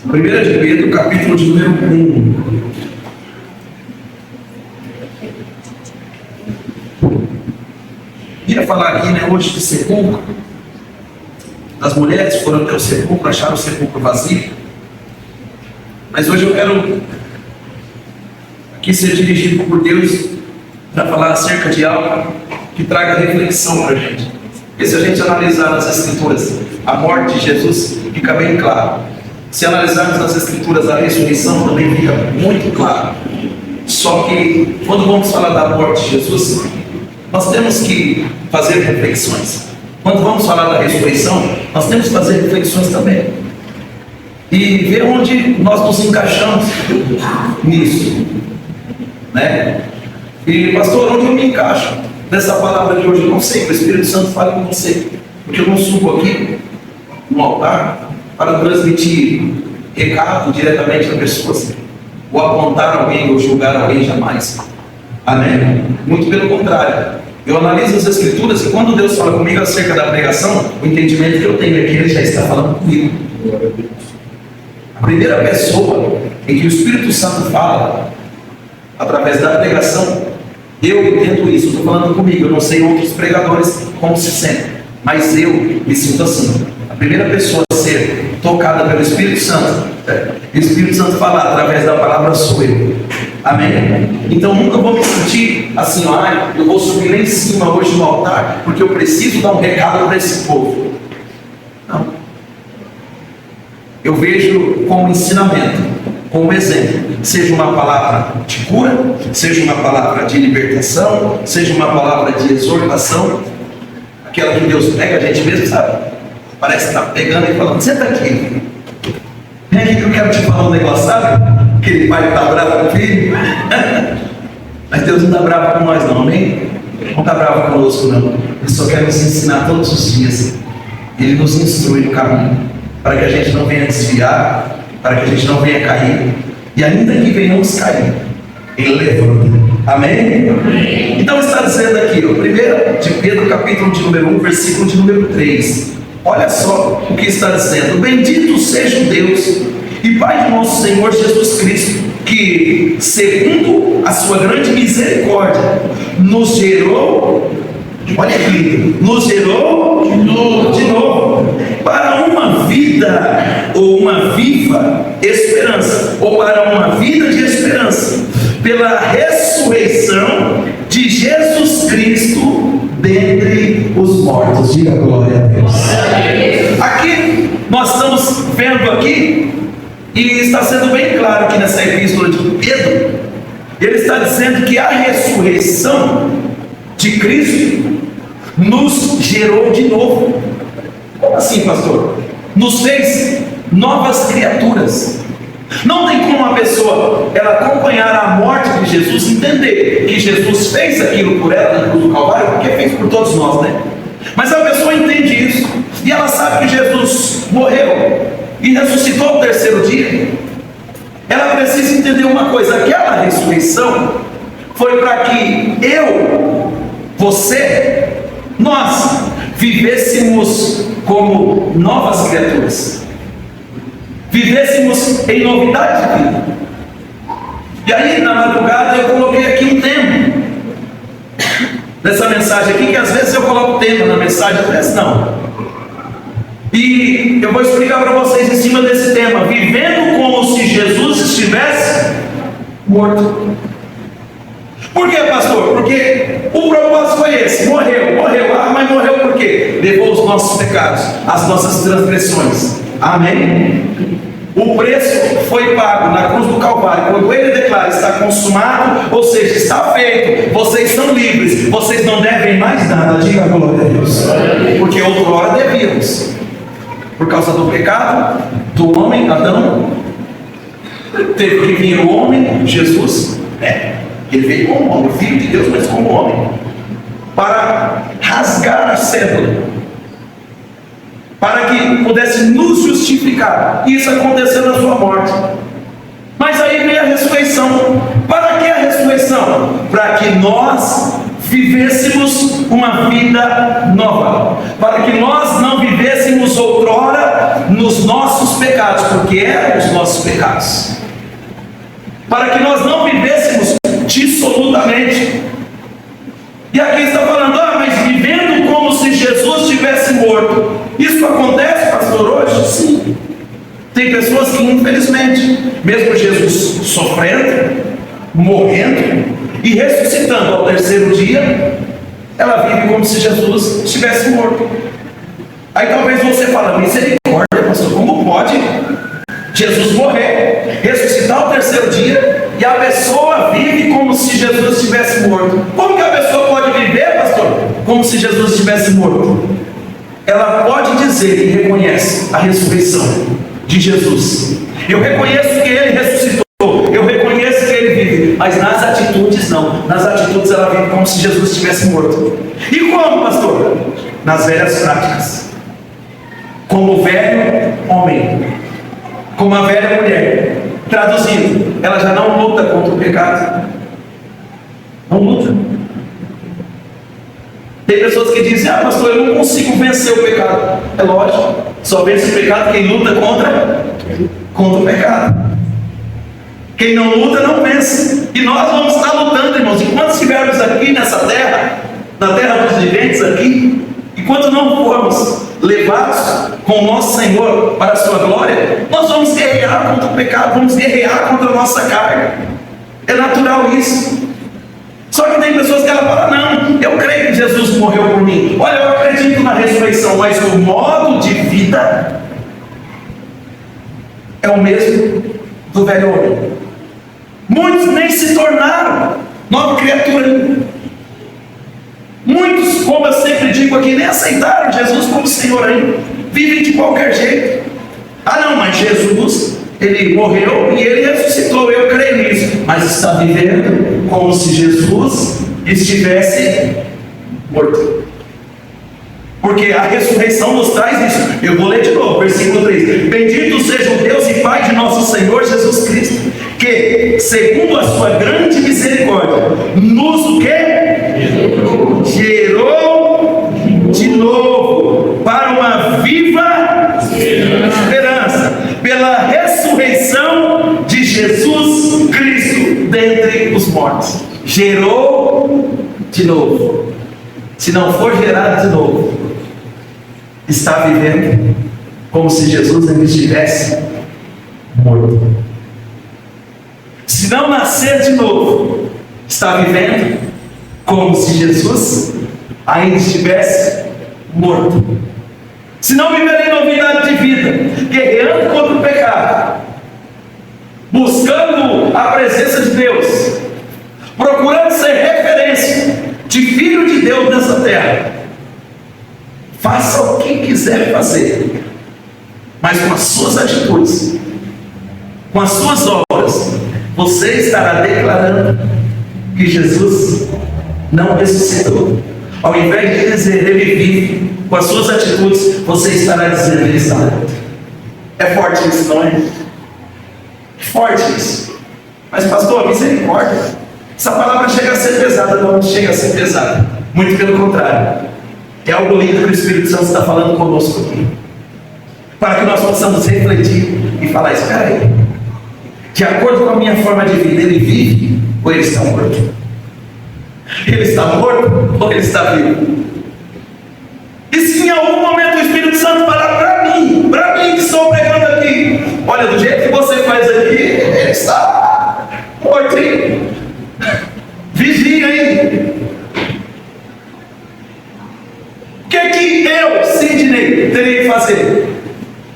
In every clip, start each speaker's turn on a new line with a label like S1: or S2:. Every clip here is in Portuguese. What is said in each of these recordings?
S1: 1 de Pedro, capítulo de número 1. Queria falar aqui, hoje de sepulcro. As mulheres foram até o sepulcro, acharam o sepulcro vazio. Mas hoje eu quero aqui ser dirigido por Deus para falar acerca de algo que traga reflexão para a gente. Porque se a gente analisar nas Escrituras a morte de Jesus, fica bem claro. Se analisarmos nas Escrituras a ressurreição, também fica muito claro. Só que quando vamos falar da morte de Jesus, nós temos que fazer reflexões. Quando vamos falar da ressurreição, nós temos que fazer reflexões também. E ver onde nós nos encaixamos nisso. E pastor, onde eu me encaixo nessa palavra de hoje? Eu não sei, o Espírito Santo fala com você. Porque eu não subo aqui no altar para transmitir recado diretamente a pessoas, ou apontar alguém, ou julgar alguém, jamais. Amém? Muito pelo contrário. Eu analiso as Escrituras e quando Deus fala comigo acerca da pregação, o entendimento que eu tenho é que Ele já está falando comigo. A primeira pessoa em que o Espírito Santo fala, através da pregação, eu entendo isso, estou falando comigo. Eu não sei outros pregadores como se sentem, mas eu me sinto assim. A primeira pessoa a ser tocada pelo Espírito Santo, o Espírito Santo falar através da palavra sou eu. Amém? Então nunca vou me sentir assim, eu vou subir lá em cima hoje no altar, porque eu preciso dar um recado para esse povo. Não. Eu vejo como ensinamento, como exemplo, seja uma palavra de cura, seja uma palavra de libertação, seja uma palavra de exortação, aquela que Deus pega a gente mesmo, sabe? Parece que está pegando e falando, senta aqui. Vem aqui que eu quero te falar um negócio, sabe? Aquele pai que está bravo com o filho. Mas Deus não está bravo com nós não, amém? Não está bravo conosco não. Ele só quer nos ensinar todos os dias. Ele nos instrui no caminho, para que a gente não venha desviar, para que a gente não venha cair. E ainda que venhamos cair, Ele levanta. Amém? Amém. Então está dizendo aqui, 1 de Pedro, capítulo de número 1, versículo de número 3. Olha só o que está dizendo. Bendito seja o Deus e Pai de nosso Senhor Jesus Cristo, que, segundo a sua grande misericórdia, nos gerou, olha aqui, nos gerou de novo para uma vida, ou uma viva esperança, ou para uma vida de esperança, pela ressurreição de Jesus Cristo dentre os mortos. Diga glória a Deus. Aqui nós estamos vendo aqui, e está sendo bem claro aqui nessa epístola de Pedro, ele está dizendo que a ressurreição de Cristo nos gerou de novo. Como assim, pastor? Nos fez novas criaturas. Não tem como uma pessoa ela acompanhar a morte de Jesus, entender que Jesus fez aquilo por ela na cruz do Calvário, porque fez por todos nós, Mas a pessoa entende isso, e ela sabe que Jesus morreu e ressuscitou ao terceiro dia. Ela precisa entender uma coisa: aquela ressurreição foi para que eu, você, nós vivêssemos como novas criaturas, vivêssemos em novidade de vida. E aí na madrugada eu coloquei aqui um tema nessa mensagem aqui, que às vezes eu coloco tema na mensagem, às vezes não. E eu vou explicar para vocês em cima desse tema: vivendo como se Jesus estivesse morto. Por quê, pastor? Porque o propósito foi esse: morreu. Mas morreu por quê? Levou os nossos pecados, as nossas transgressões. Amém? O preço foi pago na cruz do Calvário. Quando Ele declara está consumado, ou seja, está feito, vocês são livres, vocês não devem mais nada. Diga glória a Deus. Porque outrora devíamos. Por causa do pecado do homem, Adão, teve que vir o homem, Jesus, ele veio como homem, filho de Deus, mas como homem, para rasgar a cédula, para que pudesse nos justificar. Isso aconteceu na sua morte. Mas aí veio a ressurreição. Para que a ressurreição? Para que nós vivêssemos uma vida nova, para que nós não vivêssemos outrora nos nossos pecados, porque eram os nossos pecados, para que nós não vivêssemos dissolutamente. E aqui está falando, mas vivendo como se Jesus tivesse morto. Isso acontece, pastor, hoje? Sim. Tem pessoas que, infelizmente, mesmo Jesus sofrendo, morrendo e ressuscitando ao terceiro dia, ela vive como se Jesus estivesse morto. Aí talvez você fale, misericórdia, pastor, como pode Jesus morrer, ressuscitar ao terceiro dia, e a pessoa vive como se Jesus estivesse morto? Como que a pessoa pode viver, pastor, como se Jesus estivesse morto? Ela pode dizer e reconhece a ressurreição de Jesus. Eu reconheço que Ele ressuscitou, eu reconheço que Ele vive, mas nas atitudes não. Nas atitudes ela vive como se Jesus estivesse morto. E como, pastor? Nas velhas práticas, como o velho homem, como a velha mulher. Traduzindo, ela já não luta contra o pecado. Não luta. Tem pessoas que dizem, pastor, eu não consigo vencer o pecado. É lógico, só vence o pecado quem luta contra o pecado. Quem não luta não vence. E nós vamos estar lutando, irmãos, enquanto estivermos aqui nessa terra, na terra dos viventes aqui, enquanto não formos levados com o nosso Senhor para a sua glória, nós vamos guerrear contra o pecado, vamos guerrear contra a nossa carga. É natural isso. Só que tem pessoas que ela fala, não, eu creio que Jesus morreu por mim. Olha, eu acredito na ressurreição, mas o modo de vida é o mesmo do velho homem. Muitos nem se tornaram nova criatura ainda. Muitos, como eu sempre digo aqui, nem aceitaram Jesus como Senhor ainda. Vivem de qualquer jeito. Não, mas Jesus, Ele morreu e Ele ressuscitou, eu creio nisso. Mas está vivendo como se Jesus estivesse morto. Porque a ressurreição nos traz isso. Eu vou ler de novo, versículo 3. Bendito seja o Deus e Pai de nosso Senhor Jesus Cristo, que, segundo a sua grande misericórdia, nos o quê? Gerou de novo para uma viva esperança, pela ressurreição de Jesus Cristo dentre os mortos. Gerou de novo. Se não for gerado de novo, está vivendo como se Jesus ainda estivesse morto. Se não nascer de novo, está vivendo como se Jesus ainda estivesse morto. Se não viver em novidade de vida, guerreando contra o pecado, buscando a presença de Deus, procurando ser referência de filho de Deus nessa terra, faça o que quiser fazer, mas com as suas atitudes, com as suas obras, você estará declarando que Jesus não ressuscitou. Ao invés de dizer Ele vive, com as suas atitudes, você estará dizendo Ele está morto. É forte isso, não é? É forte isso. Mas pastor, misericórdia, essa palavra chega a ser pesada. Não chega a ser pesada, muito pelo contrário. É algo lindo que o Espírito Santo está falando conosco aqui, para que nós possamos refletir e falar, espera aí, de acordo com a minha forma de vida, Ele vive ou Ele está morto? Ele está morto ou Ele está vivo? E se em algum momento o Espírito Santo falar para mim que estou pregando aqui, olha, do jeito que você faz aqui, Ele está morto, hein? Vigia aí. O que é que eu, Sidney, teria que fazer?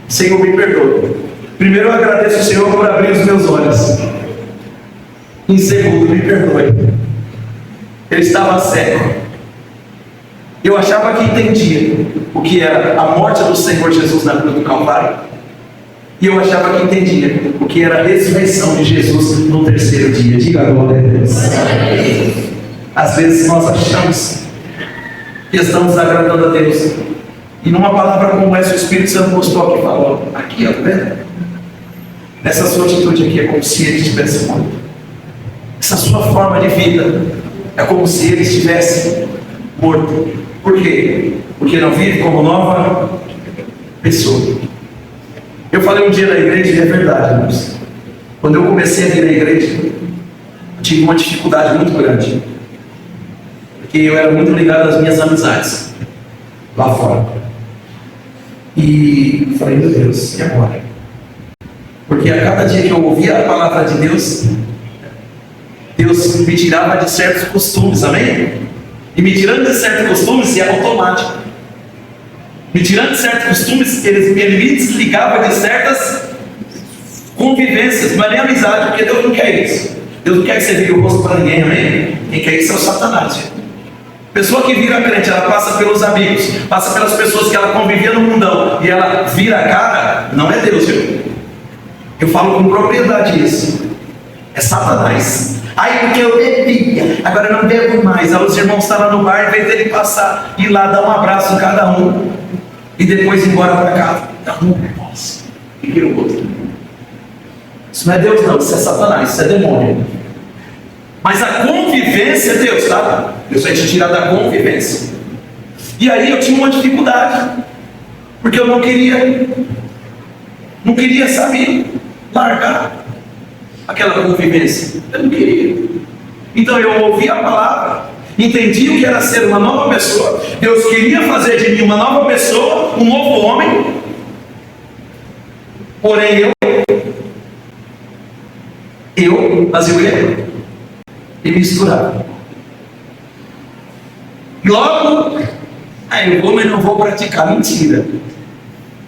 S1: Senhor, me perdoe. Primeiro eu agradeço ao Senhor por abrir os meus olhos. Em segundo, me perdoe. Ele estava cego. Eu achava que entendia o que era a morte do Senhor Jesus na cruz do Calvário. E eu achava que entendia o que era a ressurreição de Jesus no terceiro dia. Diga glória a Deus. Às vezes nós achamos que estamos agradando a Deus, e numa palavra como essa o Espírito Santo mostrou aqui, falou, aqui, ó, tá vendo? Essa sua atitude aqui é como se Ele estivesse morto. Essa sua forma de vida É como se ele estivesse morto. Por quê? Porque não vive como nova pessoa. Eu falei um dia na igreja, e é verdade, irmãos. Quando eu comecei a vir à igreja, eu tive uma dificuldade muito grande. Porque eu era muito ligado às minhas amizades lá fora. E falei, meu Deus, e agora? Porque a cada dia que eu ouvia a palavra de Deus, Deus me tirava de certos costumes, amém? E me tirando de certos costumes, é automático. Me tirando de certos costumes, ele me desligava de certas convivências, mas nem amizade, porque Deus não quer isso. Deus não quer que você vire o rosto para ninguém, amém? Quem quer isso é o Satanás. Pessoa que vira crente, ela passa pelos amigos, passa pelas pessoas que ela convivia no mundão, e ela vira a cara, não é Deus, viu? Eu falo com propriedade isso. É Satanás. Aí porque eu bebia, agora eu não bebo mais. Aí os irmãos estão lá no bar, em vez dele passar, ir lá dar um abraço em cada um, e depois ir embora para casa. Nossa, e vira o outro. Isso não é Deus não, isso é Satanás, isso é demônio. Mas a convivência é Deus, tá? Deus vai te tirar da convivência. E aí eu tinha uma dificuldade, porque eu não queria, sabe, largar aquela convivência. Eu não queria. Então eu ouvi a palavra, entendi o que era ser uma nova pessoa. Deus queria fazer de mim uma nova pessoa, um novo homem. Porém eu fazia o quê? E misturava. Logo, eu vou, mas não vou praticar mentira.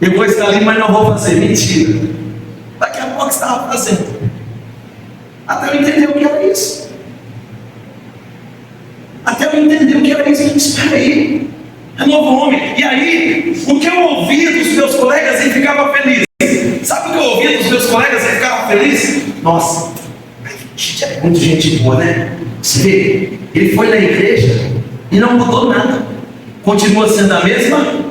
S1: Eu vou estar ali, mas não vou fazer mentira. Daqui a pouco estava fazendo. Até eu entender o que era isso. Espera aí, é novo homem. E aí, o que eu ouvia dos meus colegas e ficava feliz. Sabe o que eu ouvia dos meus colegas e ficava feliz? Nossa, é muito gente boa, né? Você vê, ele foi na igreja e não mudou nada. Continua sendo a mesma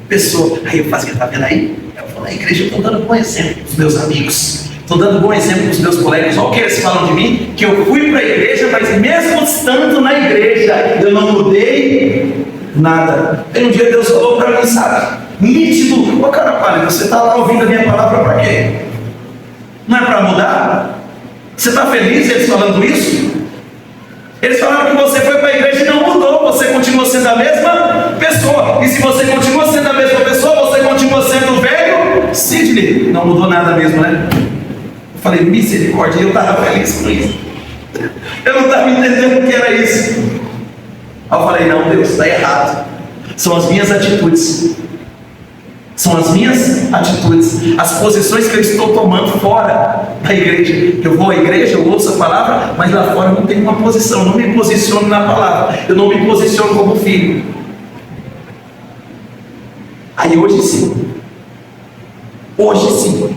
S1: pessoa. Aí eu fazia, tá vendo aí? Eu vou na igreja, eu estou dando bom exemplo para os meus amigos. Estou dando bom exemplo para os meus colegas. Olha o que eles falam de mim, que eu fui para a igreja, mas mesmo estando na igreja, eu não mudei nada. Aí um dia Deus falou para mim, sabe? Nítido. Ô cara pálido, você está lá ouvindo a minha palavra para quê? Não é para mudar? Você está feliz eles falando isso? Eles falaram que você foi para a igreja e não mudou. Você continua sendo a mesma pessoa. E se você continua sendo a mesma pessoa, você continua sendo o velho Sidney. Não mudou nada mesmo, né? Eu falei, misericórdia, eu estava feliz com isso. Eu não estava entendendo o que era isso. Aí eu falei, não, Deus, está errado. São as minhas atitudes. São as minhas atitudes, as posições que eu estou tomando fora da igreja. Eu vou à igreja, eu ouço a palavra, mas lá fora eu não tenho uma posição, eu não me posiciono na palavra, eu não me posiciono como filho. Aí hoje sim, hoje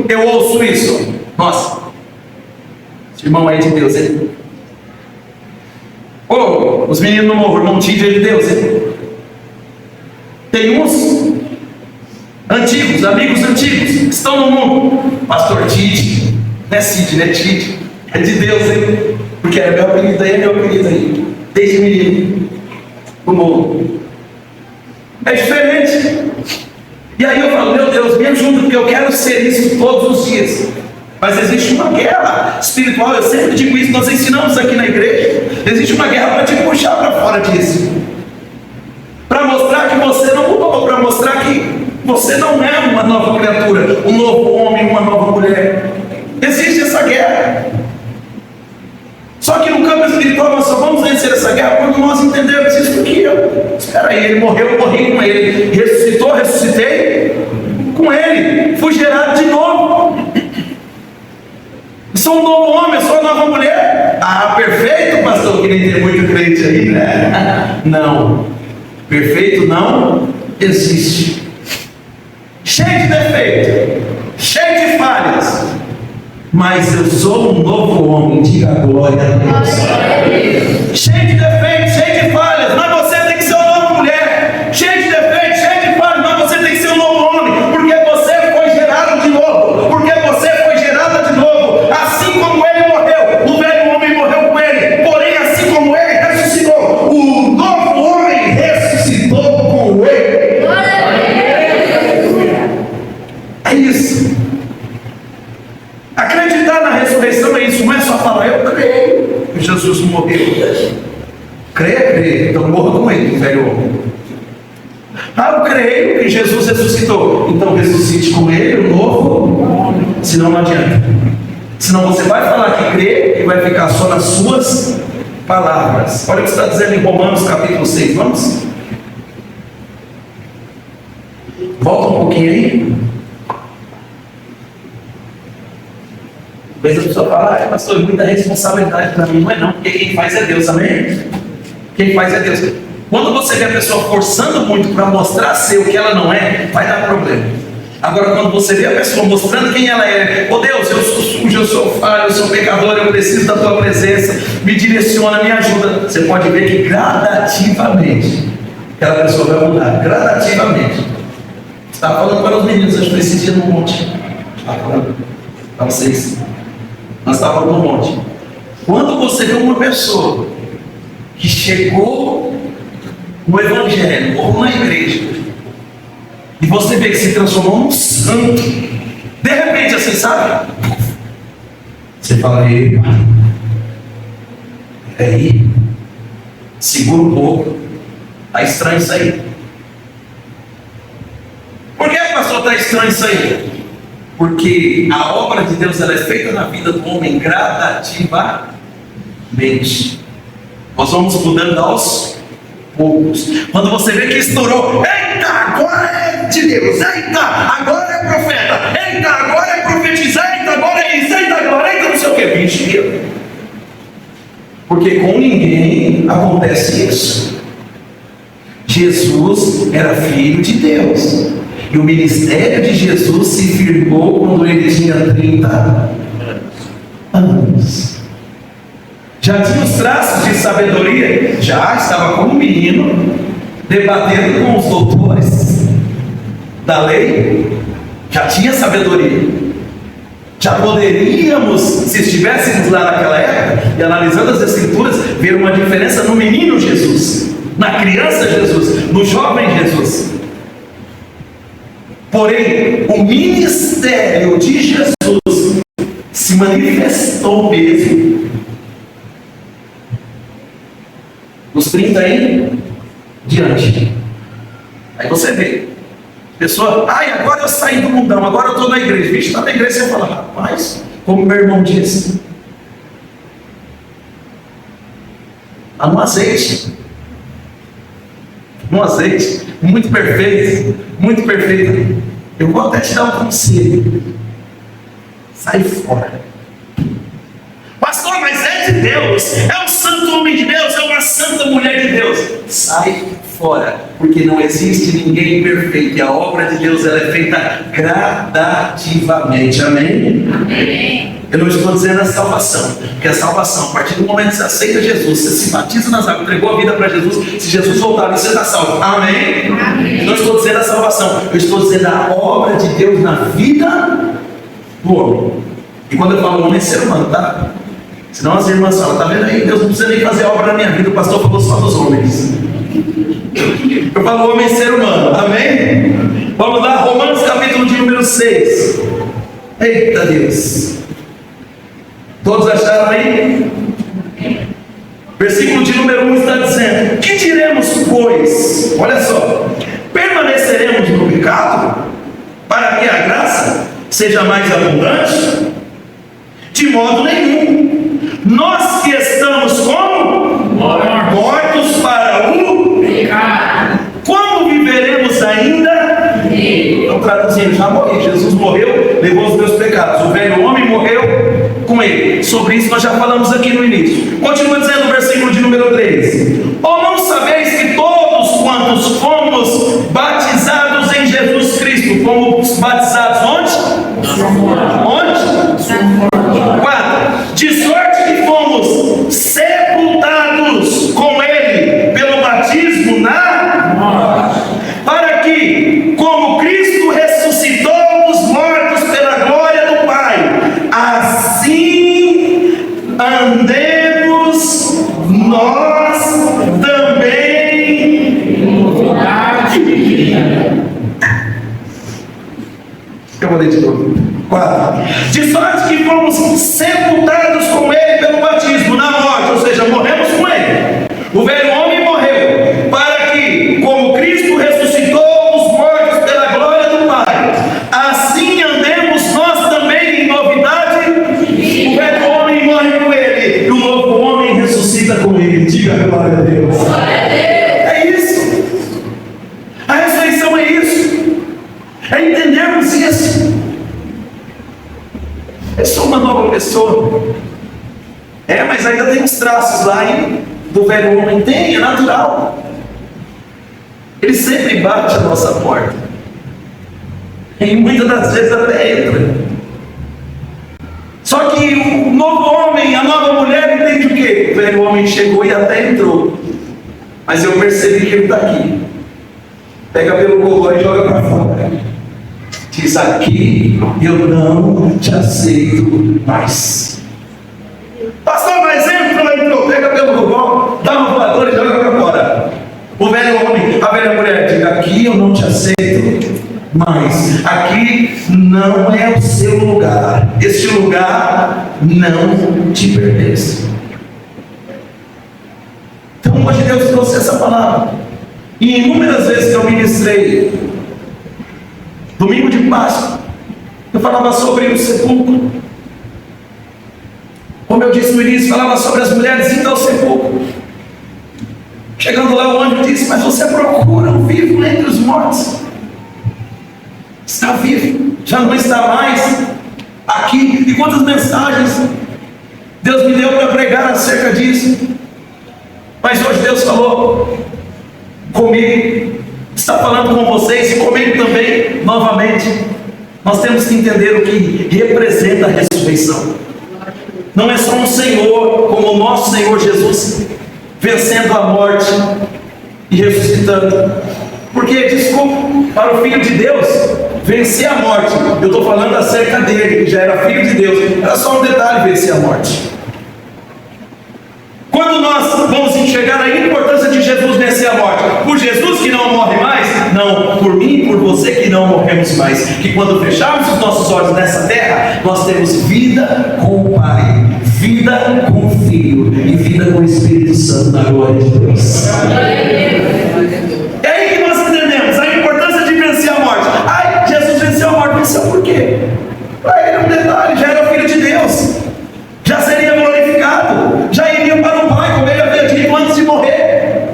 S1: eu ouço isso. Nossa, esse irmão aí de Deus, hein? Os meninos no morro, irmão Tídio é de Deus, hein? Tem uns antigos, amigos antigos, que estão no mundo. Pastor Tite, não é Cid, né? Tite, é de Deus, hein? Porque é meu apelido aí, desde menino, no mundo. É diferente. E aí eu falo, meu Deus, me ajuda, porque eu quero ser isso todos os dias. Mas existe uma guerra espiritual, eu sempre digo isso, nós ensinamos aqui na igreja. Existe uma guerra para te puxar para fora disso. Para mostrar que você não mudou, para mostrar que você não é uma nova criatura, um novo homem, uma nova mulher. Existe essa guerra. Só que no campo espiritual nós só vamos vencer essa guerra quando nós entendermos isso aqui. Espera aí, ele morreu, eu morri com ele. Ressuscitou, ressuscitei com ele. Fui gerado de novo. Sou um novo homem, sou uma nova mulher. Ah, perfeito, pastor, que nem tem muito crente aí, né? Não. Perfeito não existe. Cheio de defeito, cheio de falhas, mas eu sou um novo homem. Diga glória a Deus. Cheio de defeito, cheio de falhas, mas você tem que ser uma nova mulher. Cheio de defeito, cheio de falhas, mas você tem que ser um novo homem, porque você foi gerado de novo, porque você foi gerada de novo. Assim como ele morreu, o velho velho homem. Eu creio que Jesus ressuscitou. Então ressuscite com ele o novo, senão não adianta. Senão você vai falar que crê e vai ficar só nas suas palavras. Olha o que está dizendo em Romanos capítulo 6. Vamos? Volta um pouquinho aí. Às vezes a pessoa fala, pastor, muita responsabilidade para mim. Não é não, porque quem faz é Deus, amém? Quem faz é Deus. Quando você vê a pessoa forçando muito para mostrar ser o que ela não é, vai dar problema. Agora, quando você vê a pessoa mostrando quem ela é, Deus, eu sou sujo, eu sou falho, eu sou pecador, eu preciso da tua presença, me direciona, me ajuda. Você pode ver que gradativamente aquela pessoa vai mudar, gradativamente. Estava falando para os meninos, acho que esse dia no monte. Estava falando para vocês. Nós estávamos no monte. Quando você vê uma pessoa que chegou no evangelho ou na igreja e você vê que se transformou num santo, de repente assim, sabe? Você fala, ei, peraí, segura um pouco, está estranho isso aí. Por que, pastor, está estranho isso aí? Porque a obra de Deus ela é feita na vida do homem gradativamente. Nós vamos mudando aos poucos. Quando você vê que estourou, eita, agora é de Deus, eita, agora é profeta, eita, agora é profetizar, eita, agora é isso, eita, agora é não sei o que, mentira. Porque com ninguém acontece isso. Jesus era filho de Deus. E o ministério de Jesus se firmou quando ele tinha 30 anos. Já tinha os traços de sabedoria, já estava como menino, debatendo com os doutores da lei, já tinha sabedoria. Já poderíamos, se estivéssemos lá naquela época, e analisando as escrituras, ver uma diferença no menino Jesus, na criança Jesus, no jovem Jesus. Porém, o ministério de Jesus se manifestou mesmo nos 30 em diante. Aí você vê, pessoa, agora eu saí do mundão, agora eu estou na igreja. Vixe, está na igreja, você fala, rapaz, como meu irmão disse, está no azeite. Um azeite muito perfeito, muito perfeito. Eu vou até te dar um conselho. Sai fora. Pastor, mas é de Deus, é um santo homem de Deus, é uma santa mulher de Deus. Sai fora, porque não existe ninguém perfeito. E a obra de Deus ela é feita gradativamente. Amém? Amém. Eu não estou dizendo a salvação, porque a salvação, a partir do momento que você aceita Jesus, você se batiza nas águas, entregou a vida para Jesus, se Jesus voltar, você está salvo. Amém? Amém. Eu não estou dizendo a salvação, eu estou dizendo a obra de Deus na vida do homem. E quando eu falo homem, é ser humano, tá? Senão as irmãs falam, tá vendo aí? Deus não precisa nem fazer obra na minha vida, o pastor falou só dos homens. Eu falo homem, ser humano. Amém? Vamos lá, Romanos capítulo de número 6. Eita Deus. Todos acharam aí? Versículo de número 1 está dizendo: que diremos, pois? Olha só, permaneceremos no pecado para que a graça seja mais abundante? De modo nenhum. Nós que estamos como? Mortos para o pecado. Como viveremos ainda? Então traduzindo, já morri. Jesus morreu, levou os meus pecados. O velho homem morreu com ele. Sobre isso nós já falamos aqui no início. Continua dizendo o versículo de número 3: ou não sabeis que todos quantos fomos batizados em Jesus Cristo, fomos batizados onde? Onde? 4. De sorte que fomos sepultados com ele pelo batismo na morte, para que, como Cristo ressuscitou dos mortos pela glória do Pai, assim andemos nós também em novidade de vida. Eu vou ler de novo. 4. De sorte que fomos sepultados com ele pelo batismo na morte, ou seja, morremos com ele. O velho homem morreu, para que, entendermos isso. Eu sou uma nova pessoa. Mas ainda tem uns traços lá do velho homem. Tem, é natural. Ele sempre bate a nossa porta. E muitas das vezes até entra. Só que o novo homem, a nova mulher entende o quê? O velho homem chegou e até entrou. Mas eu percebi que ele está aqui. Pega pelo gogó e joga para fora. Diz: aqui eu não te aceito mais. Pastor, mas entrou, pega pelo gogó, dá uma voadora e joga para fora. O velho homem, a velha mulher, diz: aqui eu não te aceito mais. Aqui não é o seu lugar. Este lugar não te pertence. Então hoje Deus trouxe essa palavra. E inúmeras vezes que eu ministrei, domingo de Páscoa, eu falava sobre o sepulcro. Como eu disse no início, falava sobre as mulheres indo ao sepulcro. Chegando lá, o anjo disse: mas você procura um vivo entre os mortos. Está vivo, já não está mais aqui. E quantas mensagens Deus me deu para pregar acerca disso. Mas hoje Deus falou comigo, está falando com vocês e comigo também, novamente. Nós temos que entender o que representa a ressurreição. Não é só um Senhor, como o nosso Senhor Jesus, vencendo a morte e ressuscitando. Porque, desculpa, para o Filho de Deus vencer a morte, eu estou falando acerca dele, que já era Filho de Deus, era só um detalhe: vencer a morte. Quando nós vamos enxergar a importância de Jesus vencer a morte, por Jesus que não morre mais, não, por mim e por você que não morremos mais, que quando fecharmos os nossos olhos nessa terra, nós temos vida com o Pai, vida com o Filho e vida com o Espírito Santo na glória de Deus. É aí que nós entendemos a importância de vencer a morte. Jesus venceu a morte. Venceu por quê? Para ele é um detalhe: já era Filho de Deus, já seria glorificado, já iria para o Pai, como ele havia dito antes de morrer.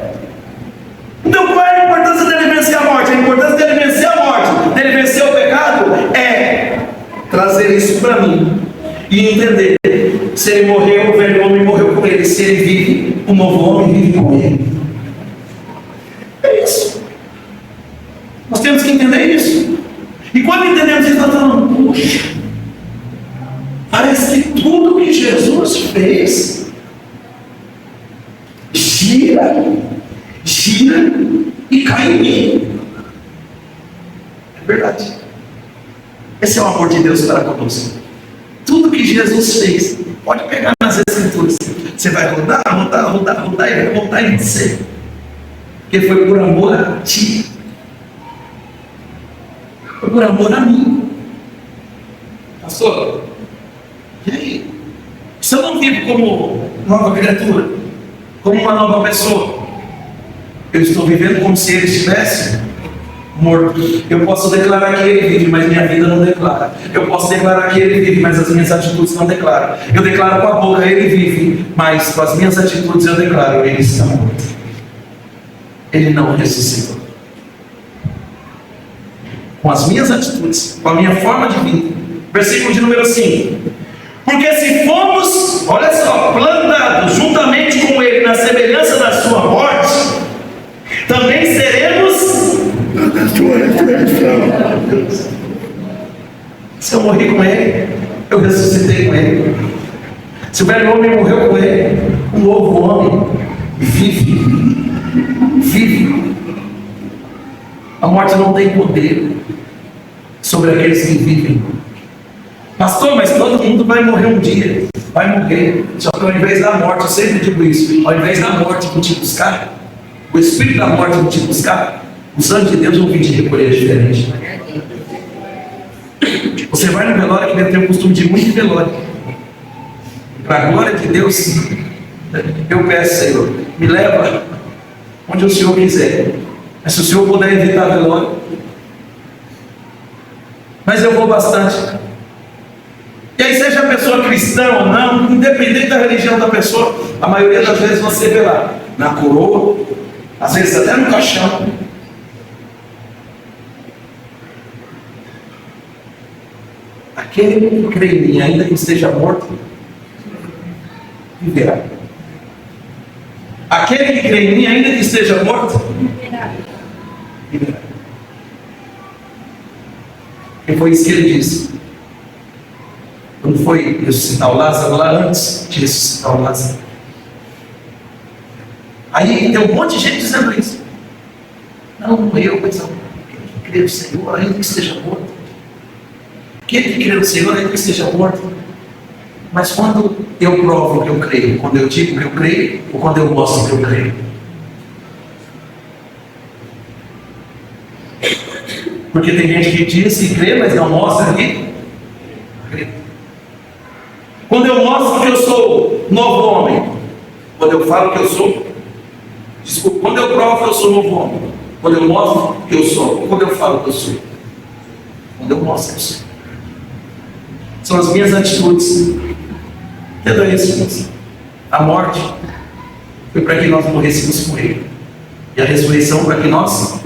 S1: Então qual é a importância dele vencer a morte? A importância dele vencer a morte, dele vencer o pecado, é trazer isso para mim e entender: se ele morreu, o velho homem morreu com ele. Se ele vive, o novo homem vive com ele. É isso. Nós temos que entender isso. E quando entendemos isso, nós falamos: puxa, parece que tudo que Jesus fez gira e cai em mim. É verdade. Esse é o amor de Deus para conosco. Tudo que Jesus fez, pode pegar nas Escrituras, você vai rodar e vai voltar em você, porque foi por amor a ti, foi por amor a mim. Pastor, e aí? Se eu não vivo como nova criatura, como uma nova pessoa, eu estou vivendo como se ele estivesse morto. Eu posso declarar que ele vive, mas minha vida não declara. Eu posso declarar que ele vive, mas as minhas atitudes não declaram. Eu declaro com a boca: ele vive, mas com as minhas atitudes eu declaro: ele está morto. Ele não ressuscitou. Com as minhas atitudes, com a minha forma de vida. Versículo de número 5. Porque se fomos, olha só, plantados juntamente com ele na semelhança da sua morte, também seremos da sua ressurreição. Se eu morri com ele, eu ressuscitei com ele. Se o velho homem morreu com ele, o novo homem vive. A morte não tem poder sobre aqueles que vivem. Pastor, mas todo mundo vai morrer um dia. Vai morrer. Só que ao invés da morte, eu sempre digo isso, ao invés da morte vir te buscar, o espírito da morte vir te buscar, os anjos de Deus vão vir te recolher diferente. Você vai no velório, que deve ter o costume de ir muito em velório. Para a glória de Deus, eu peço: Senhor, me leva onde o Senhor quiser. Mas se o Senhor puder evitar velório, mas eu vou bastante. E aí, seja a pessoa cristã ou não, independente da religião da pessoa, a maioria das vezes você vê lá, na coroa, às vezes até no caixão. Aquele que crê em mim, ainda que esteja morto, viverá. Aquele que crê em mim, ainda que esteja morto, viverá. E foi isso que ele disse. Quando foi ressuscitar o Lázaro, lá antes de ressuscitar o Lázaro. Aí tem um monte de gente dizendo isso. Não, eu, mas não. Aquele que crê no Senhor, ainda que esteja morto. Aquele que crê no Senhor, ainda que esteja morto. Mas quando eu provo que eu creio, quando eu digo que eu creio, ou quando eu mostro que eu creio? Porque tem gente que diz que crê, mas não mostra que crê. Quando eu mostro que eu sou novo homem, quando eu falo que eu sou, desculpa, quando eu provo que eu sou novo homem, quando eu mostro que eu sou, ou quando eu falo que eu sou? Quando eu mostro que eu sou. São as minhas atitudes. Entenda isso, irmãos. A morte foi para que nós morrêssemos com Ele. E a ressurreição para que nós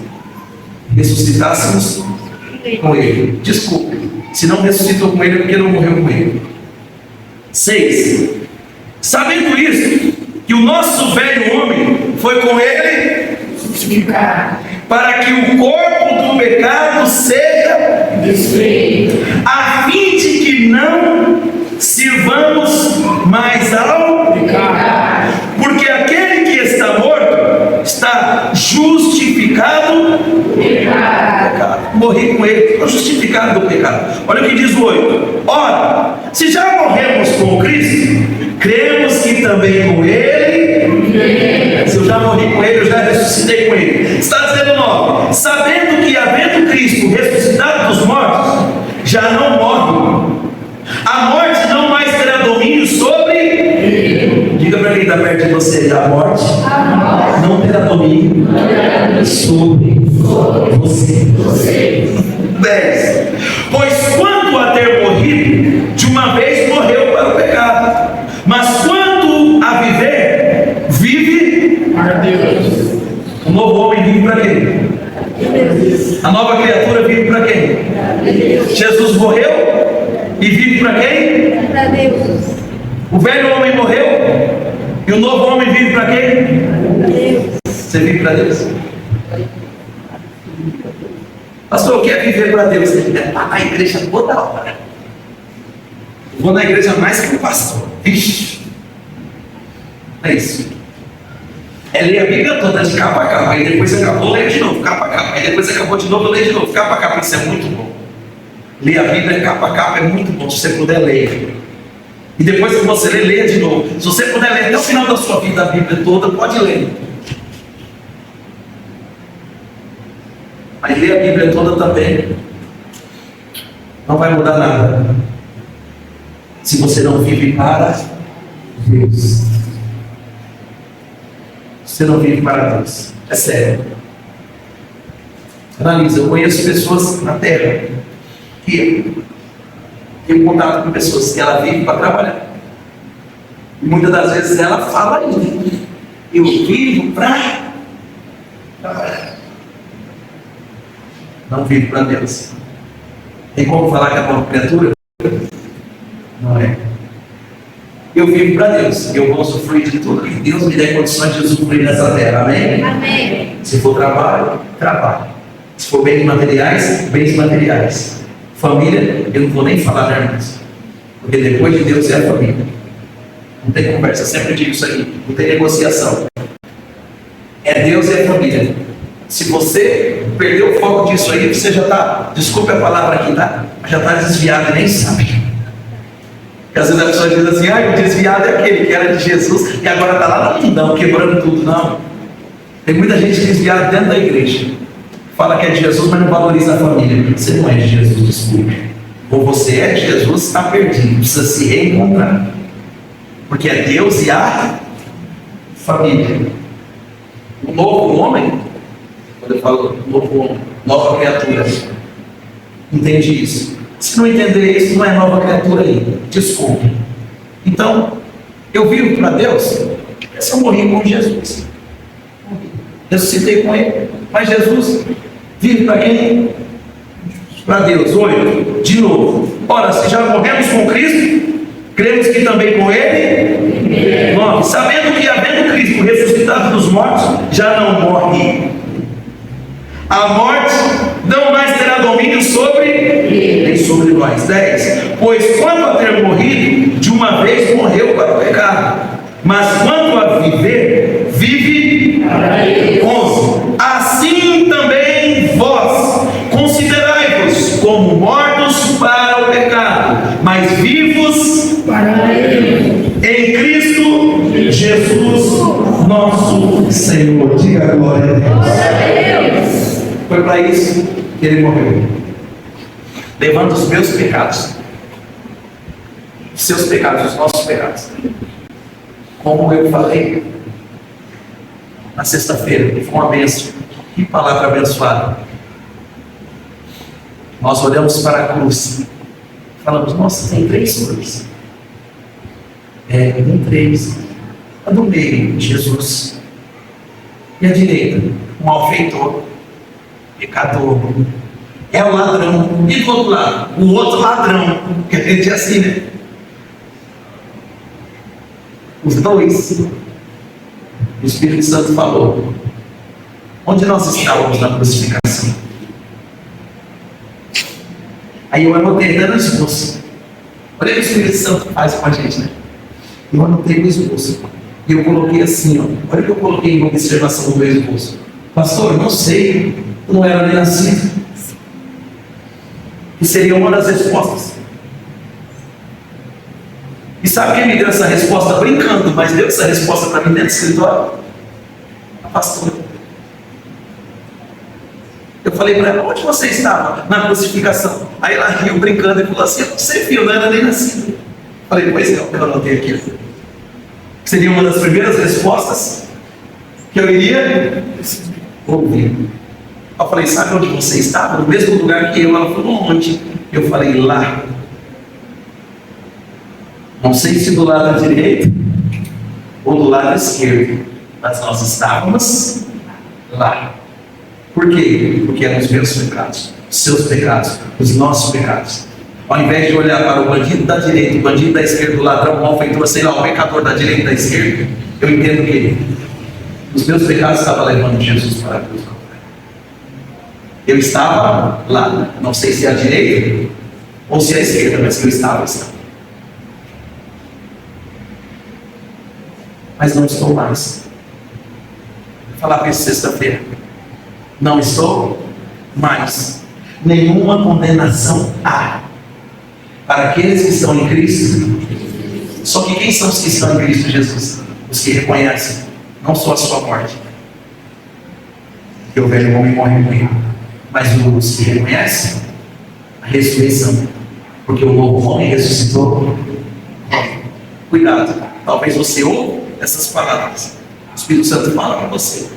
S1: ressuscitássemos com Ele. Desculpe, se não ressuscitou com Ele, é porque não morreu com Ele. 6. Sabendo isso, que o nosso velho homem foi com Ele crucificado, para que o corpo do pecado seja desfeito, a fim de que não sirvamos mais ao pecado, porque aquele que está morto está justificado do pecado. Morri com ele, estou justificado do pecado. Olha o que diz o 8. Ora, se já morremos com Cristo, cremos que também com Ele, se eu já morri com Ele, eu já ressuscitei com Ele. Está dizendo o 9. Sabendo que havendo Cristo ressuscitado dos mortos, já não morre. A morte não mais terá domínio sobre ele. Diga para quem está perto de você: a morte não terá domínio sobre você. 10. Pois quanto a ter morrido, de uma vez morreu para o pecado, mas quanto a viver, vive para Deus. O novo homem vive para quem? A nova criatura vive para quem? Jesus morreu e vive para quem? Para Deus. O velho homem morreu e o novo homem vive para quem? Para Deus. Você vive para Deus? Pastor, o que é viver para Deus? É estar na igreja toda hora. Eu vou na igreja mais que o pastor. Ixi. É isso. É ler a Bíblia toda de capa a capa. Aí depois acabou, ler de novo, capa a capa. Aí depois acabou de novo, ler de novo, capa a capa. Isso é muito bom. Ler a Bíblia capa a capa é muito bom. Se você puder ler. E depois que você ler, leia de novo. Se você puder ler até o final da sua vida a Bíblia toda, pode ler. Mas ler a Bíblia toda também não vai mudar nada se você não vive para Deus. Você não vive para Deus. É sério. Analisa, eu conheço pessoas na terra que tenho contato com pessoas que ela vive para trabalhar. E muitas das vezes ela fala isso. Eu vivo para trabalhar. Não vive para Deus. Tem como falar que é uma criatura? Não é. Eu vivo para Deus. Eu vou usufruir de tudo que Deus me der condições de usufruir nessa terra. Amém? Amém. Se for trabalho, trabalho. Se for bens materiais, bens materiais. Família, eu não vou nem falar, né, irmãos? Porque depois de Deus é a família. Não tem conversa, eu sempre digo isso aí. Não tem negociação. É Deus e a família. Se você perdeu o foco disso aí, você já está, desculpe a palavra aqui, tá? Já está desviado e nem sabe. Porque às vezes a pessoa diz assim: o desviado é aquele que era de Jesus e agora está lá no mundão, quebrando tudo. Não. Tem muita gente desviada dentro da igreja. Fala que é de Jesus, mas não valoriza a família. Você não é de Jesus, desculpe. Ou você é de Jesus, está perdido, precisa se reencontrar. Porque é Deus e a família. O novo homem, quando eu falo novo homem, nova criatura, entende isso? Se não entender isso, não é nova criatura aí. Desculpe. Então, eu vivo para Deus, se eu morri com Jesus. Ressuscitei com Ele. Mas Jesus vive para quem? para Deus. 8. De novo. Ora, se já morremos com Cristo, cremos que também com Ele. 9. Sabendo que havendo Cristo ressuscitado dos mortos, já não morre. A morte não mais terá domínio sobre nem sobre nós. 10. Pois quanto a ter morrido, de uma vez morreu para o pecado. Mas quanto a viver, vive para Ele. 11. Assim também vós considerai-vos como mortos para o pecado, mas vivos para Ele. Em Cristo Jesus, nosso Senhor. Diga glória a Deus. Foi para isso que Ele morreu, levando os meus pecados, os seus pecados, os nossos pecados. Como eu falei na sexta-feira, foi uma bênção. Que palavra abençoada. Nós olhamos para a cruz, falamos: nossa, tem 3 cruzes. Tem 3. A do meio, Jesus. E a direita, o malfeitor, pecador. É o ladrão. E do outro lado, o outro ladrão. Que a gente é assim, né? Os dois. O Espírito Santo falou: onde nós estávamos na crucificação? Aí eu anotei no esboço. Olha o que o Espírito Santo faz com a gente, né? Eu anotei no esboço. E eu coloquei assim, ó. Olha o que eu coloquei em observação do meu esboço. Pastor, eu não sei. Eu não era nem nascido. Que seria uma das respostas. E sabe quem me deu essa resposta brincando, mas deu essa resposta para mim dentro do escritório? A pastora. Eu falei para ela: onde você estava na crucificação? Aí ela riu brincando e falou assim: eu não sei, filho, não era nem nascido. Falei: pois é, eu anotei aqui. Seria uma das primeiras respostas que eu iria ouvir. Eu falei: sabe onde você estava? No mesmo lugar que eu. Ela falou: onde? Eu falei: lá. Não sei se do lado direito ou do lado esquerdo, mas nós estávamos lá. Por quê? Porque eram os meus pecados, os seus pecados, os nossos pecados. Ao invés de olhar para o bandido da direita, o bandido da esquerda, o ladrão, o malfeitor, sei lá, o pecador da direita e da esquerda, eu entendo que os meus pecados estavam levando Jesus para a cruz. Eu estava lá, não sei se é a direita ou se é a esquerda, mas eu estava. Mas não estou mais. Vou falar para isso sexta-feira. Não estou mais. Nenhuma condenação há para aqueles que estão em Cristo. Só que quem são os que estão em Cristo Jesus? Os que reconhecem não só a sua morte, que o velho homem morre amanhã, mas os que reconhecem a ressurreição, porque o novo homem ressuscitou. Cuidado, talvez você ouça essas palavras, o Espírito Santo fala para você,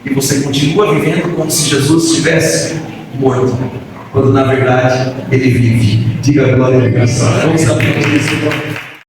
S1: e você continua vivendo como se Jesus estivesse morto, quando na verdade Ele vive. Diga glória a Deus. Vamos aplaudir isso.